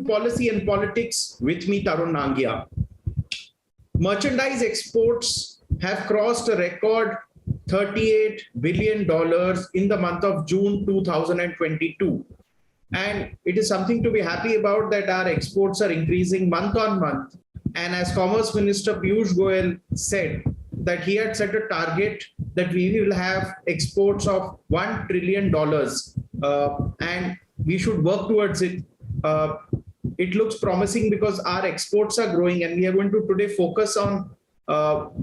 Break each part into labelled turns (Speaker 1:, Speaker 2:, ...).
Speaker 1: policy and politics. With me, Tarun Nangia. Merchandise exports have crossed a record $38 billion in the month of June 2022. And it is something to be happy about that our exports are increasing month on month. And as Commerce Minister Piyush Goyal said, that he had set a target that we will have exports of $1 trillion and we should work towards it. It looks promising because our exports are growing, and we are going to today focus on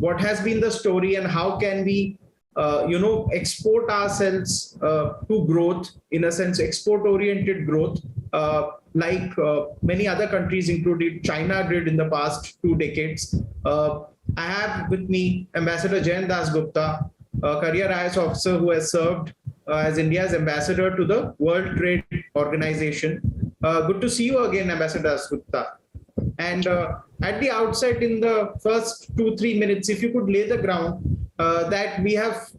Speaker 1: what has been the story and how can we export ourselves to growth, in a sense, export-oriented growth, like many other countries, including China, did in the past 2 decades. I have with me Ambassador Jayan Das Gupta, a career IAS officer who has served as India's ambassador to the World Trade Organization. Good to see you again, Ambassador Das Gupta. And at the outset, in the first 2-3 minutes, if you could lay the ground that we have,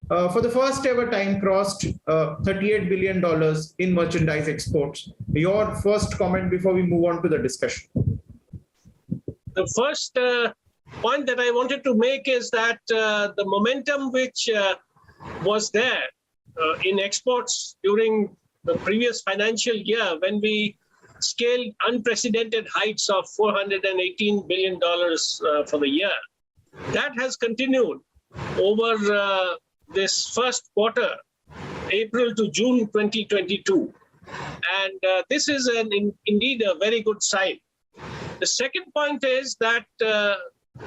Speaker 1: for the first ever time, crossed $38 billion in merchandise exports. Your first comment before we move on to the discussion.
Speaker 2: The first point that I wanted to make is that the momentum which was there in exports during the previous financial year, when we scaled unprecedented heights of $418 billion for the year, that has continued over this first quarter, April to June 2022. And this is indeed a very good sign. The second point is that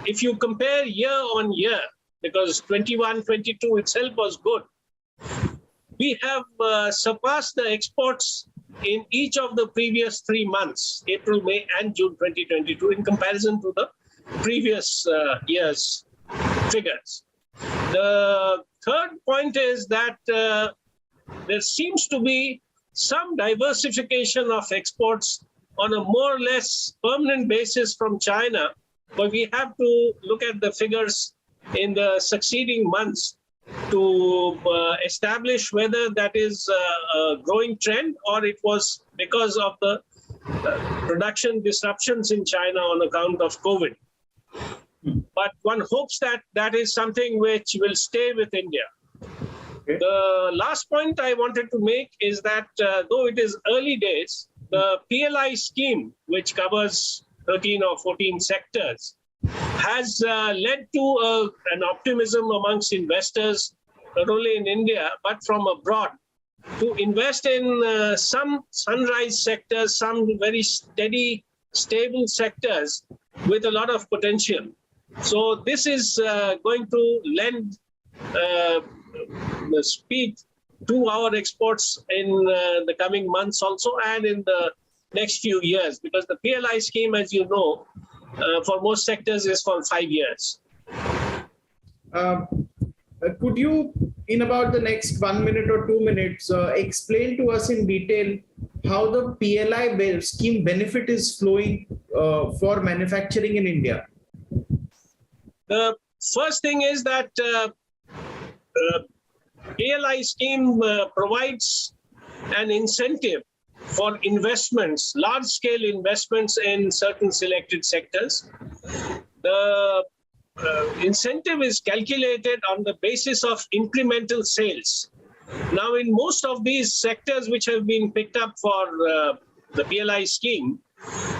Speaker 2: if you compare year on year, because 21-22 itself was good, we have surpassed the exports in each of the previous 3 months, April, May, and June 2022, in comparison to the previous year's figures. The third point is that there seems to be some diversification of exports on a more or less permanent basis from China, but we have to look at the figures in the succeeding months to establish whether that is a growing trend or it was because of the production disruptions in China on account of COVID. But one hopes that that is something which will stay with India. Okay. The last point I wanted to make is that though it is early days, the PLI scheme, which covers 13 or 14 sectors, has led to an optimism amongst investors, not only in India, but from abroad, to invest in some sunrise sectors, some very steady, stable sectors with a lot of potential. So this is going to lend the speed to our exports in the coming months also, and in the next few years, because the PLI scheme, as you know, for most sectors is for 5 years.
Speaker 1: Could you, in about the next 1 minute or 2 minutes, explain to us in detail how the PLI scheme benefit is flowing for manufacturing in India?
Speaker 2: The first thing is that PLI scheme provides an incentive for investments, large-scale investments in certain selected sectors. The incentive is calculated on the basis of incremental sales. Now, in most of these sectors which have been picked up for the PLI scheme,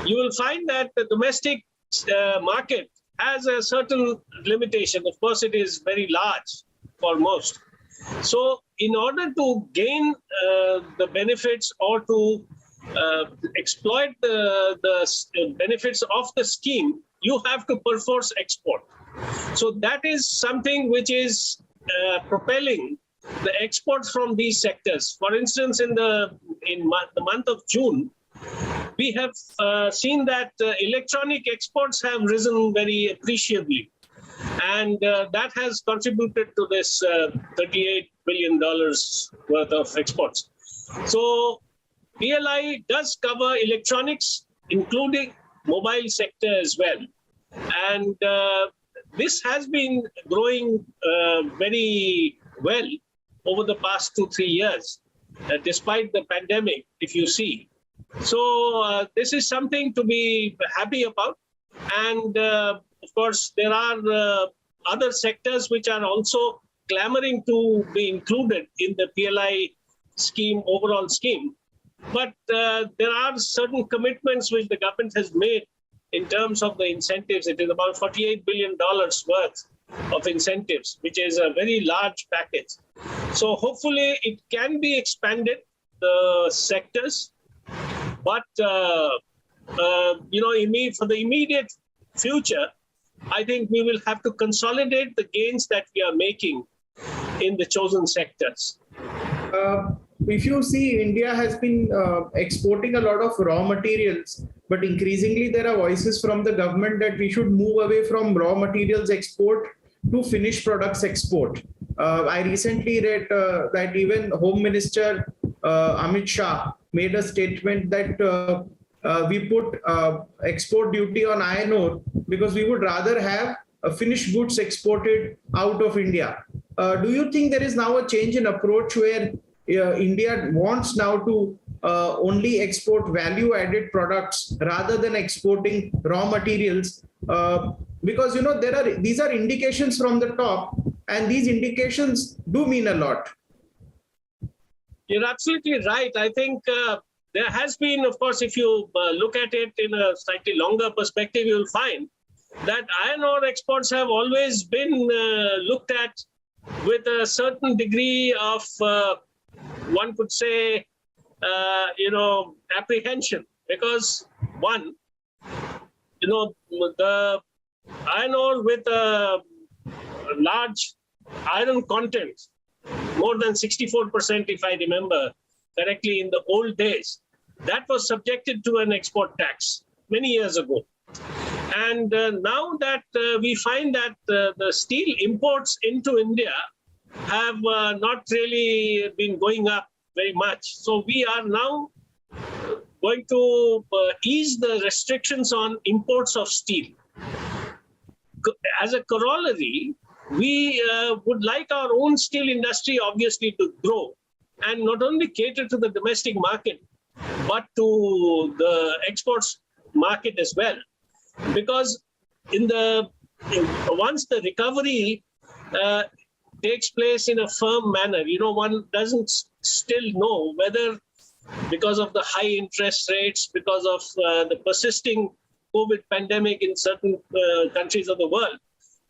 Speaker 2: you will find that the domestic market has a certain limitation. Of course, it is very large for most. So in order to gain the benefits or to exploit the benefits of the scheme, you have to perforce export. So that is something which is propelling the exports from these sectors. For instance, in the month of June, we have seen that electronic exports have risen very appreciably. And that has contributed to this $38 billion worth of exports. So PLI does cover electronics, including mobile sector as well. And this has been growing very well over the past 2-3 years, despite the pandemic, if you see. So this is something to be happy about. And of course, there are other sectors which are also clamoring to be included in the PLI scheme, overall scheme. But there are certain commitments which the government has made in terms of the incentives. It is about $48 billion worth of incentives, which is a very large package. So hopefully it can be expanded, the sectors. But, for the immediate future, I think we will have to consolidate the gains that we are making in the chosen sectors.
Speaker 1: If you see, India has been exporting a lot of raw materials, but increasingly there are voices from the government that we should move away from raw materials export to finished products export. I recently read that even Home Minister Amit Shah made a statement that we put export duty on iron ore because we would rather have finished goods exported out of India. Do you think there is now a change in approach where India wants now to only export value-added products rather than exporting raw materials? Because these are indications from the top, and these indications do mean a lot.
Speaker 2: You're absolutely right. I think there has been, of course, if you look at it in a slightly longer perspective, you'll find that iron ore exports have always been looked at with a certain degree of, one could say, apprehension. Because one, the iron ore with a large iron content, more than 64%, if I remember correctly, in the old days, that was subjected to an export tax many years ago. And now that we find that the steel imports into India have not really been going up very much. So we are now going to ease the restrictions on imports of steel. As a corollary, we would like our own steel industry, obviously, to grow and not only cater to the domestic market, but to the exports market as well. Because once the recovery takes place in a firm manner, one doesn't still know whether, because of the high interest rates, because of the persisting COVID pandemic in certain countries of the world,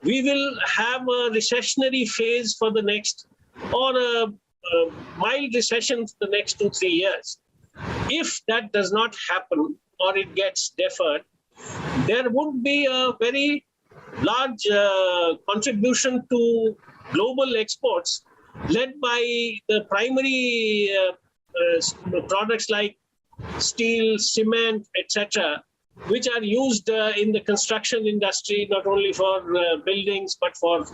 Speaker 2: we will have a recessionary phase for the next, or a mild recession for the next 2-3 years. If that does not happen, or it gets deferred, there would be a very large contribution to global exports led by the primary products like steel, cement, etc., which are used in the construction industry, not only for buildings, but for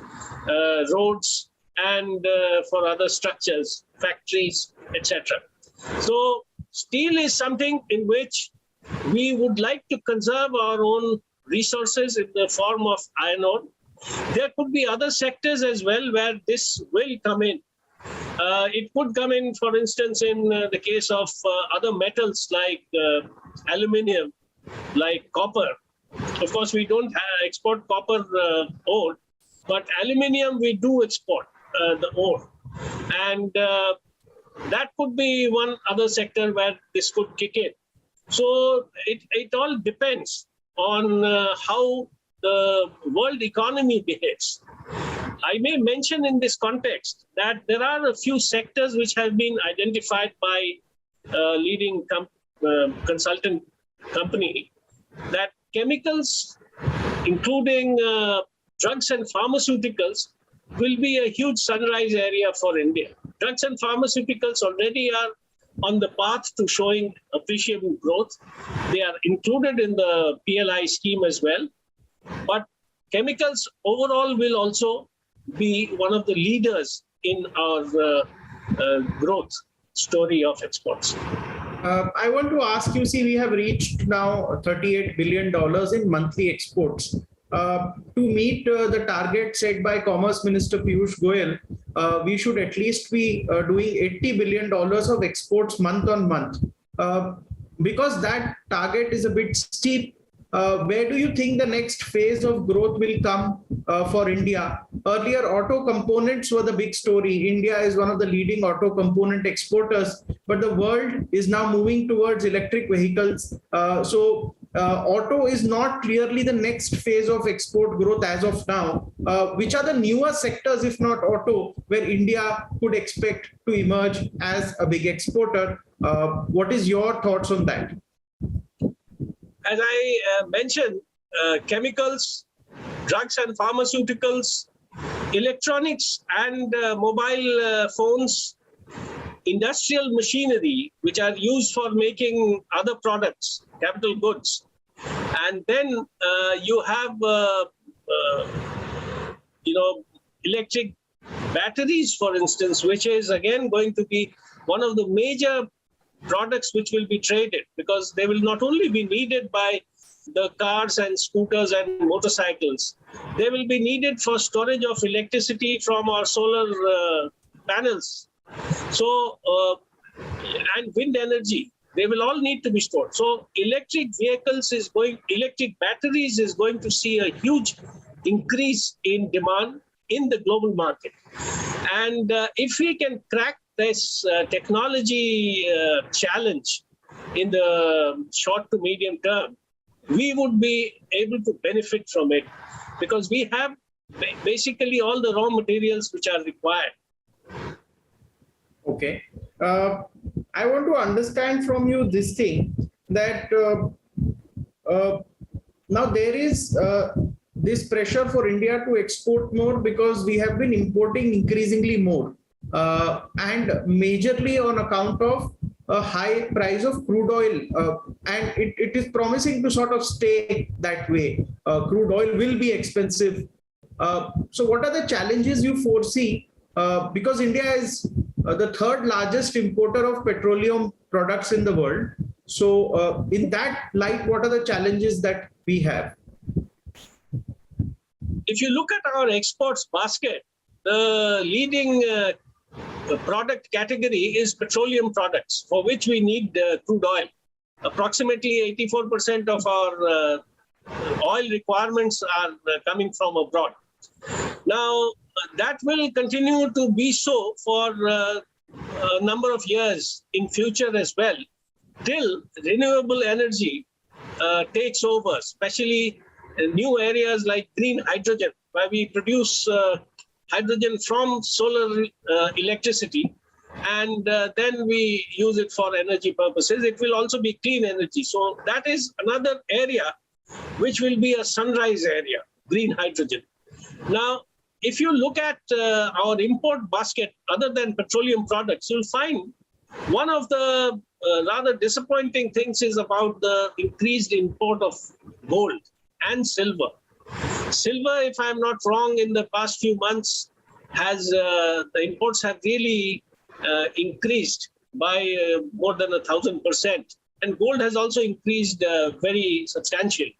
Speaker 2: roads and for other structures, factories, etc. So steel is something in which we would like to conserve our own resources in the form of iron ore. There could be other sectors as well where this will come in. It could come in, for instance, in the case of other metals like aluminium, like copper. Of course, we don't export copper ore, but aluminium we do export the ore. And that could be one other sector where this could kick in. So it all depends on how the world economy behaves. I may mention in this context that there are a few sectors which have been identified by leading consultant company, that chemicals, including drugs and pharmaceuticals, will be a huge sunrise area for India. Drugs and pharmaceuticals already are on the path to showing appreciable growth. They are included in the PLI scheme as well. But chemicals overall will also be one of the leaders in our growth story of exports.
Speaker 1: I want to ask you, see, we have reached now $38 billion in monthly exports. To meet the target set by Commerce Minister Piyush Goyal, we should at least be doing $80 billion of exports month on month. because that target is a bit steep, where do you think the next phase of growth will come for India? Earlier, auto components were the big story. India is one of the leading auto component exporters, but the world is now moving towards electric vehicles. Auto is not clearly the next phase of export growth as of now. Which are the newer sectors, if not auto, where India could expect to emerge as a big exporter? What is your thoughts on that?
Speaker 2: As I mentioned, chemicals, drugs and pharmaceuticals, electronics and mobile phones, industrial machinery, which are used for making other products, capital goods. And then you have, electric batteries, for instance, which is again going to be one of the major products which will be traded, because they will not only be needed by the cars and scooters and motorcycles, they will be needed for storage of electricity from our solar panels. So, and wind energy, they will all need to be stored. So electric batteries is going to see a huge increase in demand in the global market. And if we can crack this technology challenge in the short to medium term, we would be able to benefit from it, because we have basically all the raw materials which are required.
Speaker 1: Okay. I want to understand from you this thing, that now there is this pressure for India to export more, because we have been importing increasingly more. And majorly on account of a high price of crude oil, and it is promising to sort of stay that way. Crude oil will be expensive. So what are the challenges you foresee? Because India is the third largest importer of petroleum products in the world. So in that light, what are the challenges that we have?
Speaker 2: If you look at our exports basket, the leading product category is petroleum products, for which we need crude oil. Approximately 84% of our oil requirements are coming from abroad. Now, that will continue to be so for a number of years in future as well, till renewable energy takes over, especially new areas like green hydrogen, where we produce hydrogen from solar electricity, and then we use it for energy purposes. It will also be clean energy. So that is another area which will be a sunrise area, green hydrogen. Now, if you look at our import basket, other than petroleum products, you'll find one of the rather disappointing things is about the increased import of gold and silver. Silver, if I'm not wrong, in the past few months, the imports have really increased by more than 1,000%. And gold has also increased very substantially.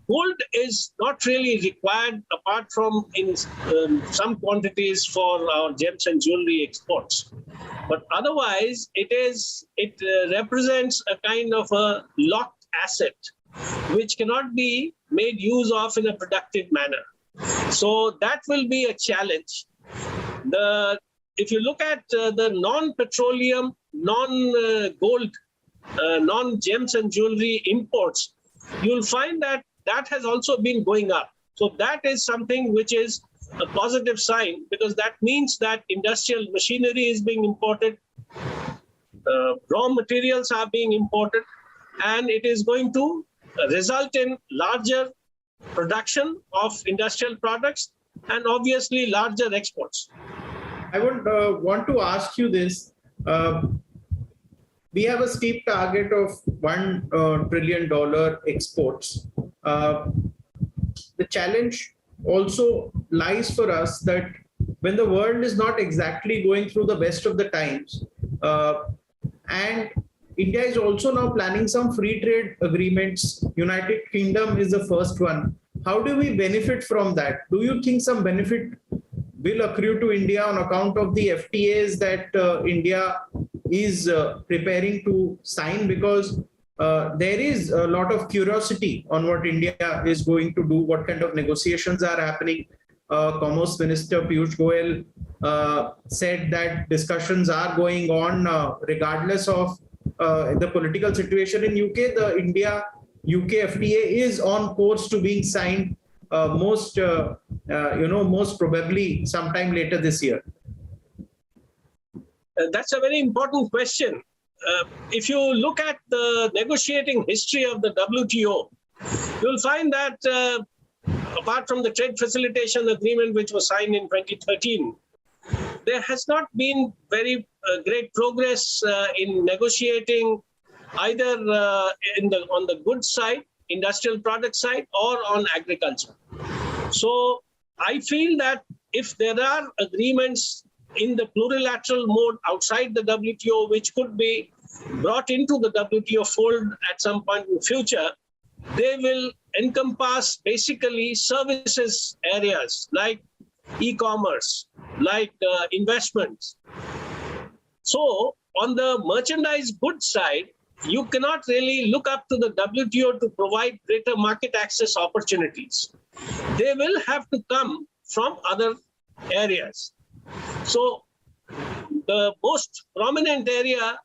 Speaker 2: Gold is not really required apart from in some quantities for our gems and jewelry exports. But otherwise, it represents a kind of a locked asset which cannot be made use of in a productive manner. So that will be a challenge. If you look at the non-petroleum, non-gold, non-gems and jewelry imports, you'll find that has also been going up. So that is something which is a positive sign, because that means that industrial machinery is being imported, raw materials are being imported, and it is going to result in larger production of industrial products and obviously larger exports.
Speaker 1: I would want to ask you this. We have a steep target of $1 trillion exports. The challenge also lies for us that when the world is not exactly going through the best of the times, and India is also now planning some free trade agreements. United Kingdom is the first one. How do we benefit from that? Do you think some benefit will accrue to India on account of the FTAs that India is preparing to sign, because there is a lot of curiosity on what India is going to do, what kind of negotiations are happening. Commerce Minister Piyush Goyal said that discussions are going on regardless of the political situation in UK. The India-UK FTA is on course to being signed most probably sometime later this year.
Speaker 2: That's a very important question. If you look at the negotiating history of the WTO, you'll find that apart from the trade facilitation agreement, which was signed in 2013, there has not been very great progress in negotiating either on the goods side, industrial product side, or on agriculture. So I feel that if there are agreements in the plurilateral mode outside the WTO, which could be brought into the WTO fold at some point in the future, they will encompass basically services areas like e-commerce, like investments. So on the merchandise goods side, you cannot really look up to the WTO to provide greater market access opportunities. They will have to come from other areas. So the most prominent area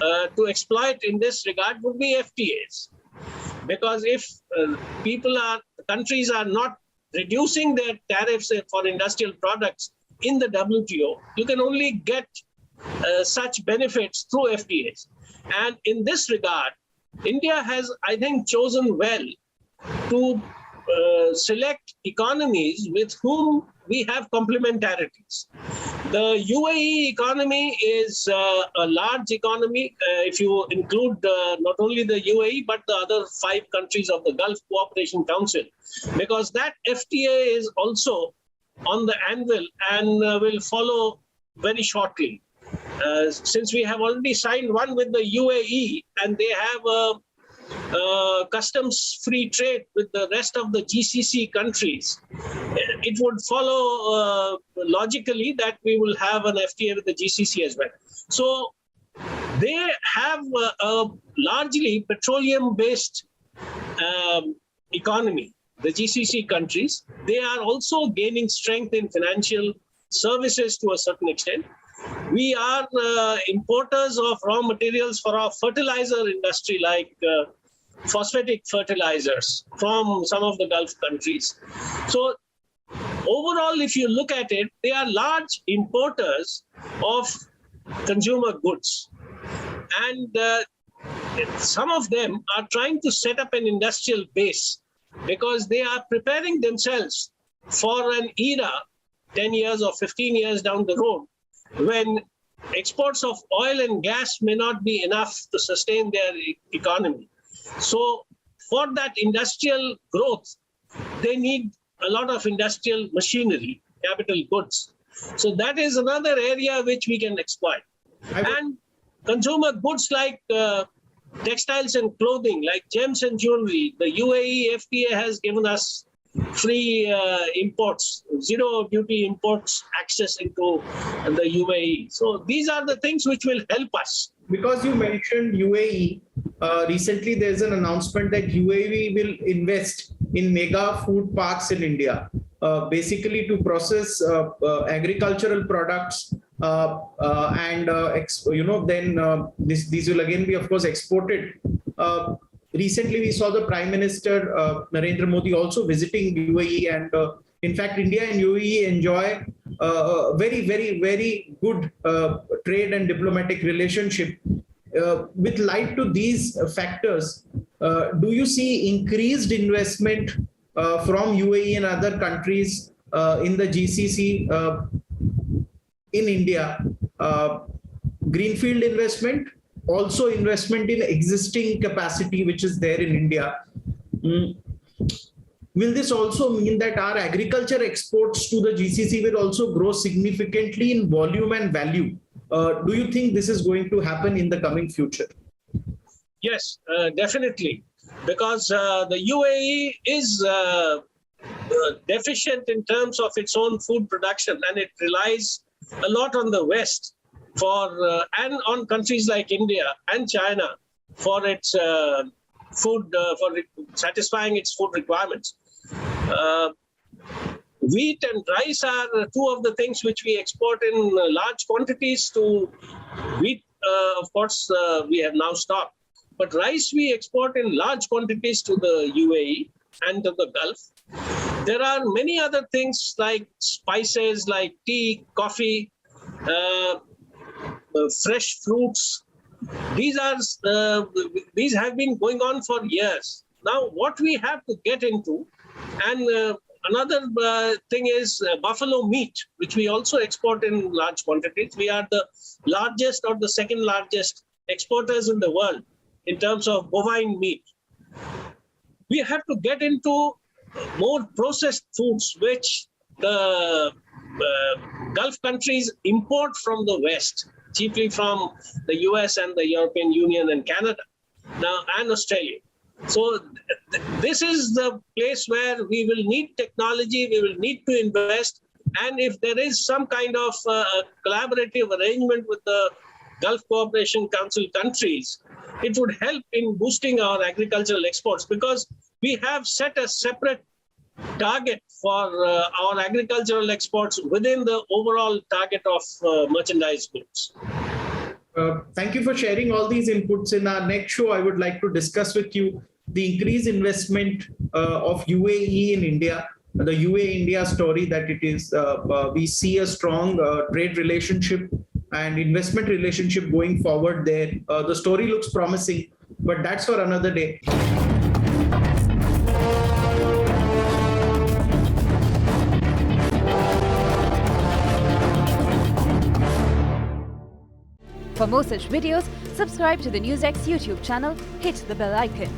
Speaker 2: to exploit in this regard would be FTAs. Because if countries are not reducing their tariffs for industrial products in the WTO, you can only get such benefits through FTAs. And in this regard, India has, I think, chosen well to select economies with whom we have complementarities. The UAE economy is a large economy, if you include not only the UAE, but the other 5 countries of the Gulf Cooperation Council, because that FTA is also on the anvil and will follow very shortly. Since we have already signed one with the UAE, and they have a customs-free trade with the rest of the GCC countries, it would follow logically that we will have an FTA with the GCC as well. So they have a largely petroleum-based economy, the GCC countries. They are also gaining strength in financial services to a certain extent. We are importers of raw materials for our fertilizer industry, like phosphatic fertilizers from some of the Gulf countries. So overall, if you look at it, they are large importers of consumer goods. And some of them are trying to set up an industrial base because they are preparing themselves for an era 10 years or 15 years down the road when exports of oil and gas may not be enough to sustain their economy. So for that industrial growth, they need a lot of industrial machinery, capital goods. So that is another area which we can exploit. And consumer goods like textiles and clothing, like gems and jewelry, the UAE FTA has given us free imports, zero duty imports access into the UAE. So these are the things which will help us.
Speaker 1: Because you mentioned UAE, recently there's an announcement that UAE will invest in mega food parks in India, basically to process agricultural products then these will again be, of course, exported. Recently, we saw the Prime Minister Narendra Modi also visiting UAE, and in fact, India and UAE enjoy a very, very, very good trade and diplomatic relationship. With light to these factors, do you see increased investment from UAE and other countries in the GCC in India? Greenfield investment, also investment in existing capacity which is there in India. Will this also mean that our agriculture exports to the GCC will also grow significantly in volume and value? Do you think this is going to happen in the coming future?
Speaker 2: Yes, definitely. Because the UAE is deficient in terms of its own food production, and it relies a lot on the West. and on countries like India and China for its food, satisfying its food requirements. Wheat and rice are two of the things which we export in large quantities to. Wheat, of course, we have now stopped. But rice we export in large quantities to the UAE and to the Gulf. There are many other things like spices, like tea, coffee, fresh fruits. These have been going on for years. Now, what we have to get into, and another thing is buffalo meat, which we also export in large quantities. We are the largest or the second largest exporters in the world in terms of bovine meat. We have to get into more processed foods, which the Gulf countries import from the West, chiefly from the US and the European Union and Canada now and Australia. So this is the place where we will need technology, we will need to invest. And if there is some kind of collaborative arrangement with the Gulf Cooperation Council countries, it would help in boosting our agricultural exports, because we have set a separate target for our agricultural exports within the overall target of merchandise goods.
Speaker 1: Thank you for sharing all these inputs. In our next show, I would like to discuss with you the increased investment of UAE in India, the UAE-India story that it is. We see a strong trade relationship and investment relationship going forward there. The story looks promising, but that's for another day.
Speaker 3: For more such videos, subscribe to the NewsX YouTube channel, hit the bell icon.